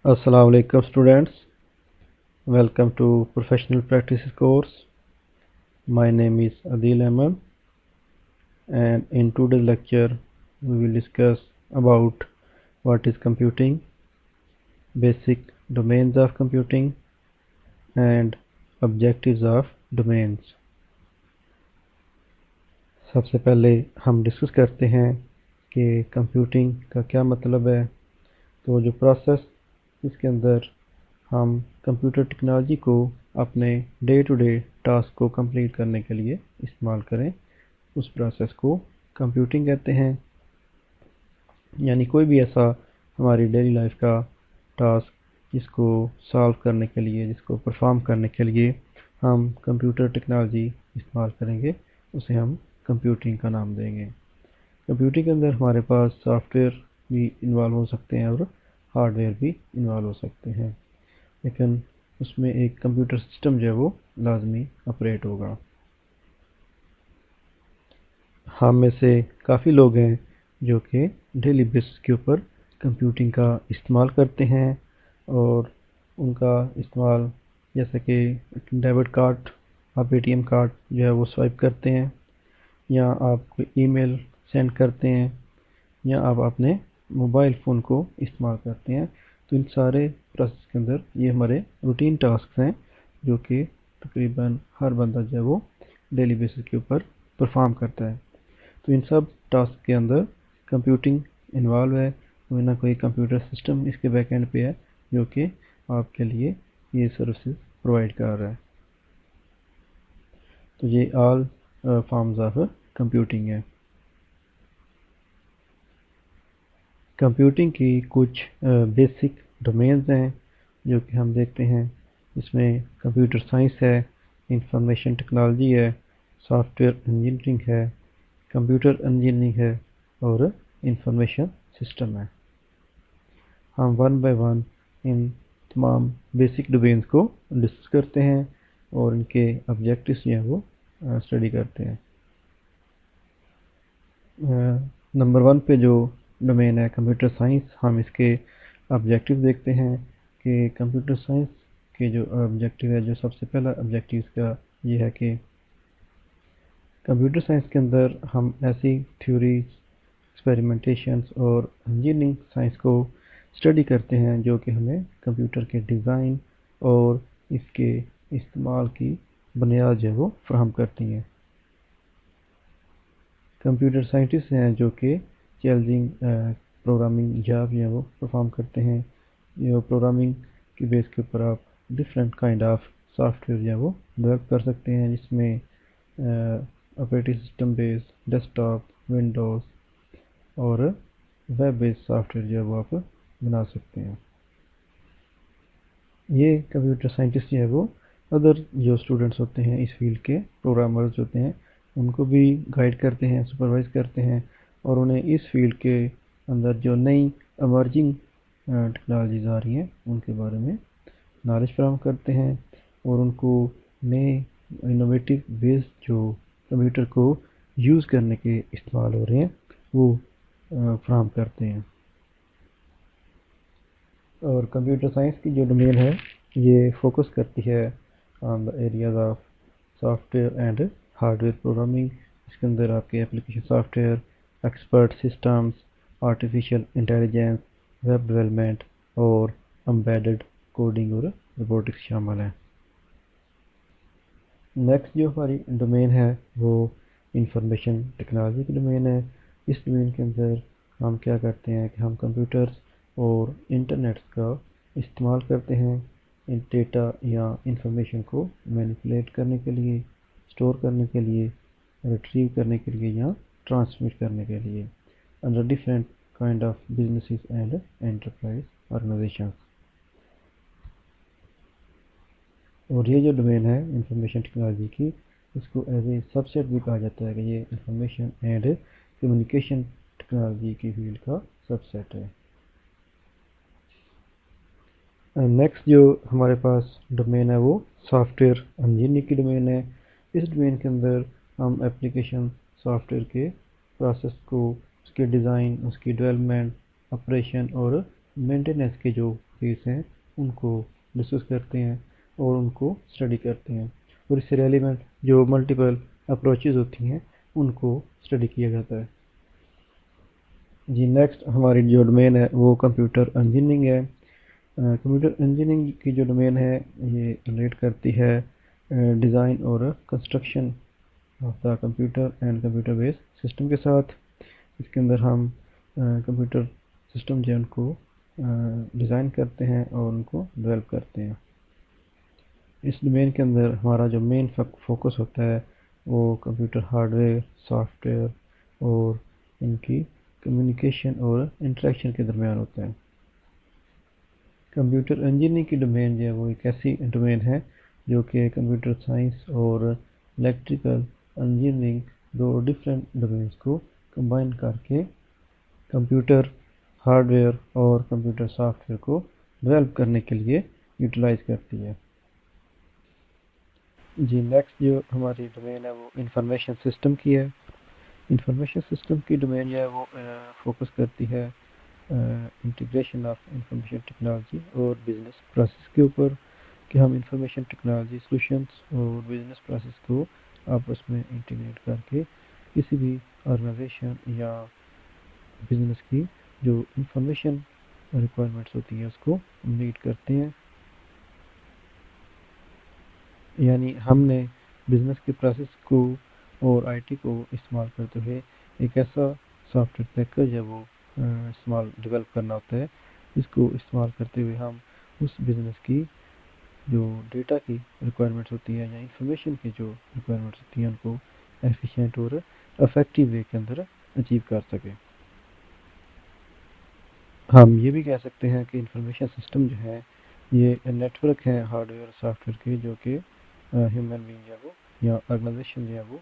Assalamu alaikum students, welcome to professional practices course. My name is Adil Ahmed and in today's lecture we will discuss about what is computing, basic domains of computing and objectives of domains. सबसे पहले हम discuss करते हैं कि computing का क्या मतलब है। तो जो प्रोसेस इसके अंदर हम कंप्यूटर टेक्नोलॉजी को अपने डे टू डे टास्क को कंप्लीट करने के लिए इस्तेमाल करें, उस प्रोसेस को कंप्यूटिंग कहते हैं। यानी कोई भी ऐसा हमारी डेली लाइफ का टास्क जिसको सॉल्व करने के लिए, जिसको परफॉर्म करने के लिए हम कंप्यूटर टेक्नोलॉजी इस्तेमाल करेंगे, उसे हम कंप्यूटिंग का नाम देंगे। कंप्यूटिंग के अंदर हमारे पास सॉफ्टवेयर भी इन्वॉल्व हो सकते हैं और हार्डवेयर भी इन्वॉल्व हो सकते हैं, लेकिन उसमें एक कंप्यूटर सिस्टम जो है वो लाजमी ऑपरेट होगा। हम में से काफ़ी लोग हैं जो कि डेली बेसिस के ऊपर कंप्यूटिंग का इस्तेमाल करते हैं और उनका इस्तेमाल जैसे कि डेबिट कार्ड, आप एटीएम कार्ड जो है वो स्वाइप करते हैं, या आप कोई ईमेल सेंड करते हैं, या आप अपने मोबाइल फ़ोन को इस्तेमाल करते हैं। तो इन सारे प्रोसेस के अंदर ये हमारे रूटीन टास्क हैं जो कि तकरीबन हर बंदा जो है वो डेली बेसिस के ऊपर परफॉर्म करता है। तो इन सब टास्क के अंदर कंप्यूटिंग इन्वॉल्व है, कोई ना कोई कंप्यूटर सिस्टम इसके बैक एंड पे है जो कि आपके लिए ये सर्विसेज प्रोवाइड कर रहा है। तो ये ऑल फॉर्म्स ऑफ कंप्यूटिंग है। कंप्यूटिंग की कुछ बेसिक डोमेन्स हैं जो कि हम देखते हैं। इसमें कंप्यूटर साइंस है, इंफॉर्मेशन टेक्नोलॉजी है, सॉफ्टवेयर इंजीनियरिंग है, कंप्यूटर इंजीनियरिंग है और इंफॉर्मेशन सिस्टम है। हम वन बाय वन इन तमाम बेसिक डोमेन्स को डिस्कस करते हैं और इनके ऑब्जेक्टिव्स जो हैं वो स्टडी करते हैं। नंबर 1 पे जो डोमेन है कंप्यूटर साइंस, हम इसके ऑब्जेक्टिव देखते हैं कि कंप्यूटर साइंस के जो ऑब्जेक्टिव है, जो सबसे पहला ऑब्जेक्टिव इसका ये है कि कंप्यूटर साइंस के अंदर हम ऐसी थ्योरी, एक्सपेरिमेंटेशंस और इंजीनियरिंग साइंस को स्टडी करते हैं जो कि हमें कंप्यूटर के डिज़ाइन और इसके इस्तेमाल की बुनियाद जो है वो फराहम करती हैं। कंप्यूटर साइंटिस्ट हैं जो कि चैलेंजिंग प्रोग्रामिंग जॉब जो है वो परफॉर्म करते हैं। ये प्रोग्रामिंग की बेस के ऊपर आप डिफरेंट काइंड ऑफ सॉफ्टवेयर जो है वो डेवलप कर सकते हैं, जिसमें operating system based, desktop, Windows और वेब बेस्ड सॉफ्टवेयर जो है वो आप बना सकते हैं। ये कंप्यूटर साइंटिस्ट जो है वो अदर जो स्टूडेंट्स होते हैं इस फील्ड के, प्रोग्रामर्स होते हैं, उनको भी गाइड करते हैं, सुपरवाइज करते हैं और उन्हें इस फील्ड के अंदर जो नई एमर्जिंग टेक्नोलॉजीज़ आ रही हैं उनके बारे में नॉलेज फराहम करते हैं और उनको नए इनोवेटिव बेस्ड जो कंप्यूटर को यूज़ करने के इस्तेमाल हो रहे हैं वो फराहम करते हैं। और कंप्यूटर साइंस की जो डोमेन है ये फोकस करती है on the areas of software and hardware programming. इसके अंदर आपके application software, expert systems, artificial intelligence, web development और एम्बेडेड कोडिंग और रोबोटिक्स शामिल हैं। नेक्स्ट जो हमारी डोमेन है वो इंफॉर्मेशन टेक्नोलॉजी की डोमेन है। इस डोमेन के अंदर हम क्या करते हैं कि हम कंप्यूटर्स और इंटरनेट का इस्तेमाल करते हैं इन डेटा या इंफॉर्मेशन को मैनिपुलेट करने के लिए, स्टोर करने के लिए, रिट्रीव करने के लिए या ट्रांसमिट करने के लिए under different kind of businesses and enterprise organisations. और ये जो डोमेन है इंफॉर्मेशन टेक्नोलॉजी की, इसको एज ए सबसेट भी कहा जाता है कि ये इंफॉर्मेशन एंड कम्युनिकेशन टेक्नोलॉजी की फील्ड का सबसेट है। नेक्स्ट जो हमारे पास डोमेन है वो सॉफ्टवेयर इंजीनियरिंग की डोमेन है। इस डोमेन के अंदर हम एप्लीकेशन सॉफ्टवेयर के प्रोसेस को, उसके डिज़ाइन, उसकी डेवलपमेंट, ऑपरेशन और मेंटेनेंस के जो फेस हैं उनको डिस्कस करते हैं और उनको स्टडी करते हैं, और इससे रेलिवेंट जो मल्टीपल अप्रोचेज़ होती हैं उनको स्टडी किया जाता है। जी नेक्स्ट हमारी जो डोमेन है वो कंप्यूटर इंजीनियरिंग है। कंप्यूटर इंजीनियरिंग की जो डोमेन है ये रिलेट करती है डिज़ाइन और construction of the computer and computer based system के साथ। इसके अंदर हम कंप्यूटर सिस्टम जो उनको डिज़ाइन करते हैं और उनको डेवलप करते हैं। इस डोमेन के अंदर हमारा जो मेन फोकस होता है वो कंप्यूटर हार्डवेयर, सॉफ्टवेयर और इनकी कम्युनिकेशन और इंटरेक्शन के दरमियान होता है। कंप्यूटर इंजीनियरिंग की डोमेन जो है वो एक ऐसी डोमेन है जो कि कंप्यूटर साइंस और इलेक्ट्रिकल इंजीनियरिंग दो डिफरेंट डोमेन्स को कंबाइन करके कंप्यूटर हार्डवेयर और कंप्यूटर सॉफ्टवेयर को डेवलप करने के लिए यूटिलाइज करती है। जी नेक्स्ट जो हमारी डोमेन है वो इंफॉर्मेशन सिस्टम की है। इंफॉर्मेशन सिस्टम की डोमेन जो है वो फोकस करती है इंटीग्रेशन ऑफ इंफॉर्मेशन टेक्नोलॉजी और बिजनेस प्रोसेस के ऊपर, कि हम इंफॉर्मेशन टेक्नोलॉजी सॉल्यूशंस और बिजनेस प्रोसेस को आपस में इंटीग्रेट करके किसी भी ऑर्गेनाइजेशन या बिजनेस की जो इंफॉर्मेशन रिक्वायरमेंट्स होती हैं उसको मीट करते हैं। यानी हमने बिजनेस के प्रोसेस को और आईटी को इस्तेमाल करते हुए एक ऐसा सॉफ्टवेयर पैकेज है वो इस्तेमाल डेवलप करना होता है, जिसको इस्तेमाल करते हुए हम उस बिज़नेस की जो डेटा की रिक्वायरमेंट्स होती है या इंफॉर्मेशन की जो रिक्वायरमेंट्स होती हैं उनको एफिशिएंट और इफेक्टिव वे के अंदर अचीव कर सकें। हम ये भी कह सकते हैं कि इंफॉर्मेशन सिस्टम जो है ये नेटवर्क है हार्डवेयर और सॉफ्टवेयर के, जो कि ह्यूमन बीइंग जो है वो या ऑर्गेनाइजेशन जो है वो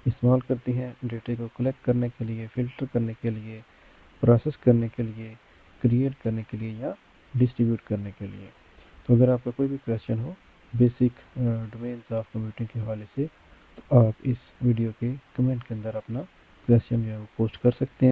इस्तेमाल करती हैं डेटा को कलेक्ट करने के लिए, फ़िल्टर करने के लिए, प्रोसेस करने के लिए, क्रिएट करने के लिए या डिस्ट्रीब्यूट करने के लिए। तो अगर आपका कोई भी क्वेश्चन हो बेसिक डोमेन्स ऑफ कंप्यूटिंग के हवाले से, तो आप इस वीडियो के कमेंट के अंदर अपना क्वेश्चन जो है वो पोस्ट कर सकते हैं।